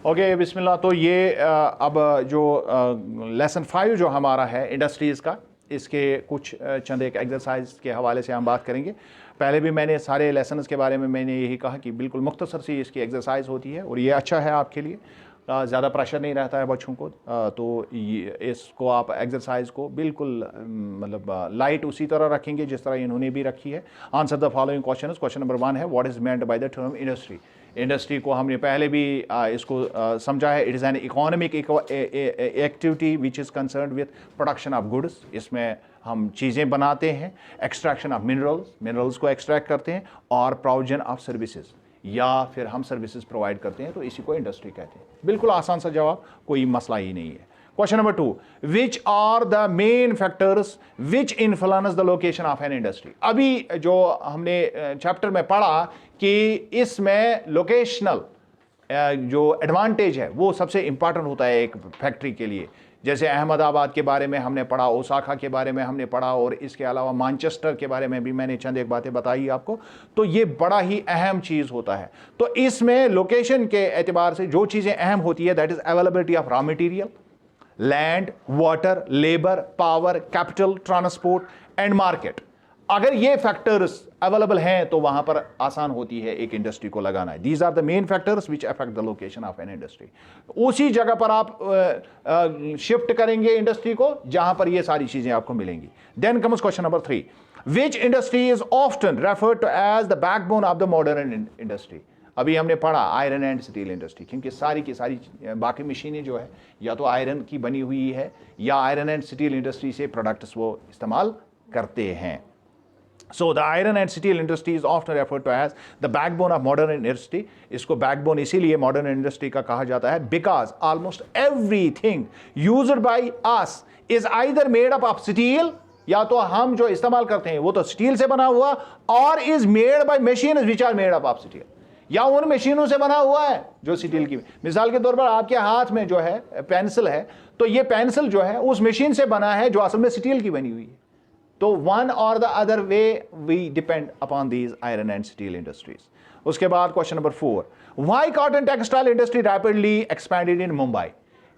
Okay बिस्मिल्लाह। तो ये अब जो लेसन 5 जो हमारा है इंडस्ट्रीज़ का, इसके कुछ चंद एक एक्सरसाइज के हवाले से हम बात करेंगे। पहले भी मैंने सारे लेसन्स के बारे में मैंने यही कहा कि बिल्कुल मुख्तसर सी इसकी एक्सरसाइज होती है और ये अच्छा है आपके लिए, ज़्यादा प्रेशर नहीं रहता है बच्चों को। तो ये इसको आप एक्सरसाइज को बिल्कुल मतलब लाइट उसी तरह रखेंगे जिस तरह इन्होंने भी रखी है। Answer the following question. Question number 1 है, what is meant by the term industry. Industry को हमने पहले भी इसको समझा है। It is an economic activity which is concern with production of goods. इसमें हम चीज़ें बनाते हैं, एक्सट्रैक्शन ऑफ मिनरल्स को एक्सट्रैक्ट करते हैं, और प्रोविजन ऑफ सर्विसेज, या फिर हम सर्विसेज प्रोवाइड करते हैं, तो इसी को इंडस्ट्री कहते हैं। बिल्कुल आसान सा जवाब, कोई मसला ही नहीं है। Question number 2, which are the main factors which influence the location of an industry. अभी जो हमने चैप्टर में पढ़ा कि इसमें लोकेशनल जो एडवांटेज है वो सबसे इंपॉर्टेंट होता है एक फैक्ट्री के लिए। जैसे अहमदाबाद के बारे में हमने पढ़ा, ओसाका के बारे में हमने पढ़ा, और इसके अलावा मैनचेस्टर के बारे में भी मैंने चंद एक बातें बताई आपको। तो ये बड़ा ही अहम चीज़ होता है। तो इसमें लोकेशन के एतबार से जो चीज़ें अहम होती है, that is availability of raw material, land, water, labour, power, capital, transport and market. अगर ये फैक्टर्स अवेलेबल हैं तो वहां पर आसान होती है एक इंडस्ट्री को लगाना है। These are the main factors which affect the location of an industry. उसी जगह पर आप शिफ्ट करेंगे इंडस्ट्री को जहां पर ये सारी चीजें आपको मिलेंगी। Then comes question number 3, which industry is often referred to as the backbone of the modern industry. अभी हमने पढ़ा आयरन एंड स्टील इंडस्ट्री, क्योंकि सारी की सारी बाकी मशीनें जो है या तो आयरन की बनी हुई है या आयरन एंड स्टील इंडस्ट्री से प्रोडक्ट्स वो इस्तेमाल करते हैं। So the iron and steel industry is often referred to as the backbone of modern industry. इसको backbone इसीलिए modern industry का कहा जाता है because almost everything used by us is either made up of steel, या तो हम जो इस्तेमाल करते हैं वो तो स्टील से बना हुआ, और is made by machines which are made up of steel, या उन मशीनों से बना हुआ है जो स्टील की। मिसाल के तौर पर आपके हाथ में जो है पेंसिल है, तो ये पेंसिल जो है उस मशीन से बना है जो असल में स्टील की बनी हुई है। तो वन और the other way we depend upon these iron and steel industries. उसके बाद question number 4, why cotton textile industry rapidly expanded in Mumbai.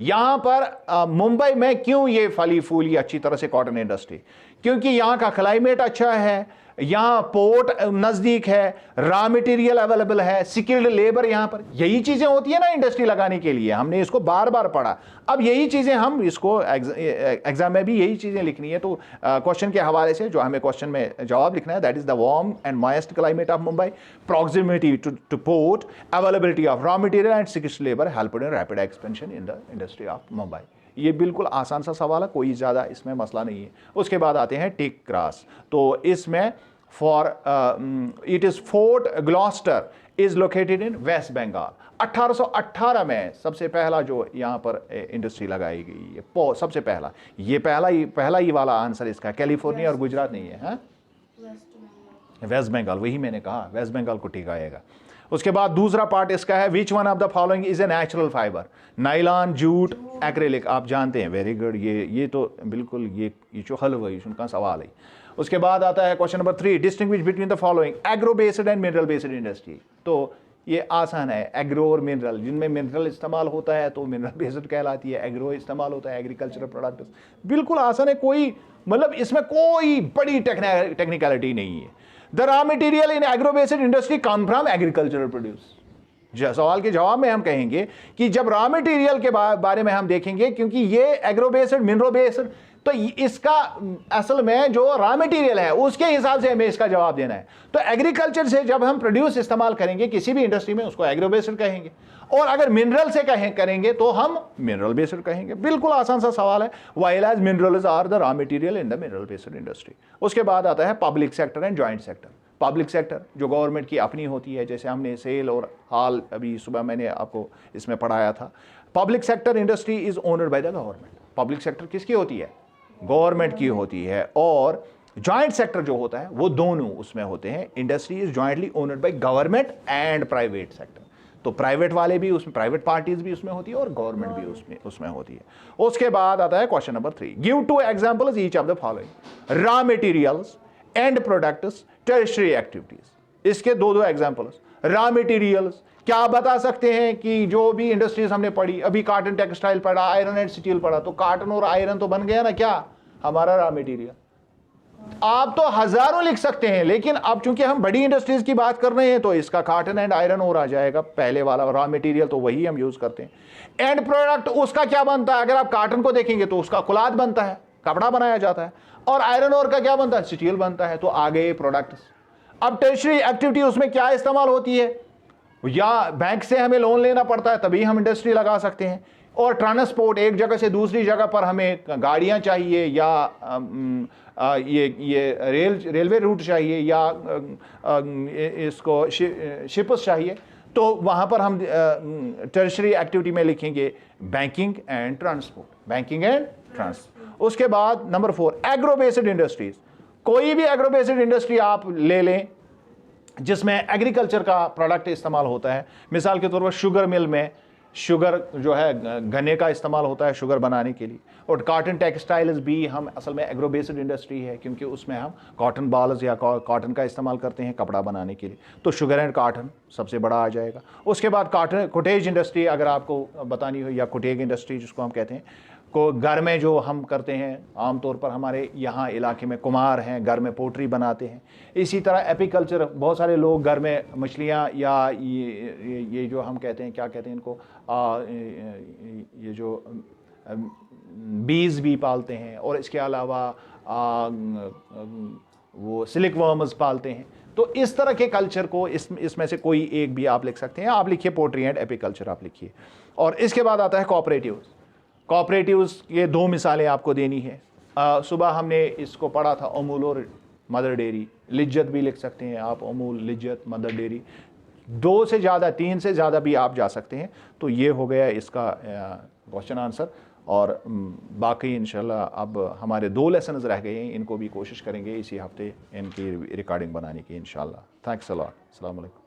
यहां पर मुंबई में क्यों ये फली फूली अच्छी तरह से कॉटन इंडस्ट्री? क्योंकि यहां का क्लाइमेट अच्छा है, यहां पोर्ट नजदीक है, रॉ मटेरियल अवेलेबल है, स्किल्ड लेबर यहां पर। यही चीजें होती है ना इंडस्ट्री लगाने के लिए, हमने इसको बार बार पढ़ा। अब यही चीजें हम इसको एग्जाम में भी यही चीजें लिखनी है। तो क्वेश्चन के हवाले से जो हमें क्वेश्चन में जवाब लिखना है, that is the warm and moist climate of Mumbai, proximity two port, availability of raw material and skilled labour helped in rapid expansion in the industry of Mumbai. ये बिल्कुल आसान सा सवाल है, कोई ज़्यादा इसमें मसला नहीं है। उसके बाद आते हैं टिक क्रॉस। तो इसमें for it is Fort Gloucester is located in West Bengal. 1818 में सबसे पहला जो यहाँ पर इंडस्ट्री लगाई गई है, सबसे पहला, ये पहला ही वाला आंसर इसका, कैलिफोर्निया और गुजरात नहीं है, हाँ वेस्ट बंगाल, वही मैंने कहा, वेस्ट बंगाल को ठीक आएगा। उसके बाद दूसरा पार्ट इसका है, which one of the following is a natural fibre. Nylon, jute, acrylic, आप जानते हैं, वेरी गुड। ये तो बिल्कुल ये जो हल हुई उनका सवाल है। उसके बाद आता है question number 3, distinguish between the following agro based and mineral based industry. तो ये आसान है, एग्रो और मिनरल, जिनमें मिनरल इस्तेमाल होता है तो मिनरल बेस्ड कहलाती है, एग्रो इस्तेमाल होता है एग्रीकल्चरल प्रोडक्ट्स। बिल्कुल आसान है, कोई मतलब इसमें कोई बड़ी टेक्निकलिटी नहीं है। The raw material in agro based industry come from agricultural produce. सवाल के जवाब में हम कहेंगे कि जब रॉ मटेरियल के बारे में हम देखेंगे, क्योंकि ये एग्रो बेस्ड मिनरल बेस्ड, तो इसका असल में जो रॉ मटेरियल है उसके हिसाब से हमें इसका जवाब देना है। तो एग्रीकल्चर से जब हम प्रोड्यूस इस्तेमाल करेंगे किसी भी इंडस्ट्री में, उसको एग्रो बेस्ड कहेंगे, और अगर मिनरल से करेंगे तो हम मिनरल बेस्ड कहेंगे। बिल्कुल आसान सा सवाल है, while as minerals are the raw material in the mineral based industry. उसके बाद आता है public sector and joint sector. Public sector जो गवर्नमेंट की अपनी होती है, जैसे हमने सेल और हाल अभी सुबह मैंने आपको इसमें पढ़ाया था। Public sector industry is owned by the government. Public sector किसकी होती है? गवर्नमेंट की होती है। और जॉइंट सेक्टर जो होता है वो दोनों उसमें होते हैं। Industry is jointly owned by government and private sector. तो प्राइवेट वाले भी उसमें, प्राइवेट पार्टीज भी उसमें होती है और गवर्नमेंट भी उसमें होती है। उसके बाद आता है question number 3, give 2 examples each of the following raw materials and products tertiary activities. इसके दो एग्जांपल्स, रॉ मटेरियल्स क्या आप बता सकते हैं कि जो भी इंडस्ट्रीज हमने पढ़ी, अभी कार्टन टेक्सटाइल पढ़ा, आयरन एंड स्टील पढ़ा, तो कार्टन और आयरन तो बन गया ना क्या हमारा रॉ मटेरियल। आप तो हजारों लिख सकते हैं, लेकिन अब चूंकि हम बड़ी इंडस्ट्रीज की बात कर रहे हैं तो इसका कार्टन एंड आयरन और आ जाएगा, पहले वाला रॉ मटेरियल तो वही हम यूज करते हैं। एंड प्रोडक्ट उसका क्या बनता है, अगर आप कार्टन को देखेंगे तो उसका क्लॉथ बनता है, कपड़ा बनाया जाता है, और आयरन और का क्या बनता है, स्टील बनता है। तो आगे प्रोडक्ट। अब टर्शरी एक्टिविटी उसमें क्या इस्तेमाल होती है, या बैंक से हमें लोन लेना पड़ता है तभी हम इंडस्ट्री लगा सकते हैं, और ट्रांसपोर्ट, एक जगह से दूसरी जगह पर हमें गाड़ियां चाहिए, या ये रेलवे रूट चाहिए, या इसको शिप्स चाहिए, तो वहां पर हम टर्शरी एक्टिविटी में लिखेंगे banking and transport, banking and transport. उसके बाद नंबर 4 एग्रो बेस्ड इंडस्ट्रीज। कोई भी एग्रो बेस्ड इंडस्ट्री आप ले लें जिसमें एग्रीकल्चर का प्रोडक्ट इस्तेमाल होता है, मिसाल के तौर पर शुगर मिल में शुगर जो है गन्ने का इस्तेमाल होता है शुगर बनाने के लिए, और कॉटन टेक्सटाइल्स भी हम असल में एग्रो बेस्ड इंडस्ट्री है, क्योंकि उसमें हम कॉटन बॉल्स या कॉटन का इस्तेमाल करते हैं कपड़ा बनाने के लिए, तो शुगर एंड कॉटन सबसे बड़ा आ जाएगा। उसके बाद कॉटन कोटेज इंडस्ट्री अगर आपको बतानी हो, या कोटेज इंडस्ट्री जिसको हम कहते हैं, को घर में जो हम करते हैं, आमतौर पर हमारे यहाँ इलाके में कुम्हार हैं, घर में पोट्री बनाते हैं। इसी तरह एपीकल्चर, बहुत सारे लोग घर में मछलियाँ या ये जो हम कहते हैं, क्या कहते हैं इनको, ये जो बीज भी पालते हैं, और इसके अलावा वो सिलिक वर्म्स पालते हैं। तो इस तरह के कल्चर को इसमें से कोई एक भी आप लिख सकते हैं। आप लिखिए पोट्री एंड एपीकल्चर आप लिखिए। और इसके बाद आता है कोऑपरेटिव्स। कोऑपरेटिव्स ये 2 मिसालें आपको देनी है। सुबह हमने इसको पढ़ा था, अमूल और मदर डेयरी। लिज्जत भी लिख सकते हैं आप, अमूल, लिज्जत, मदर डेयरी। 2 से ज़्यादा, 3 से ज़्यादा भी आप जा सकते हैं। तो ये हो गया इसका क्वेश्चन आंसर। और बाकी इंशाल्लाह अब हमारे 2 लेसन्स रह गए हैं, इनको भी कोशिश करेंगे इसी हफ्ते इनकी रिकॉर्डिंग बनाने की इंशाल्लाह। Thanks a lot. अस्सलाम वालेकुम।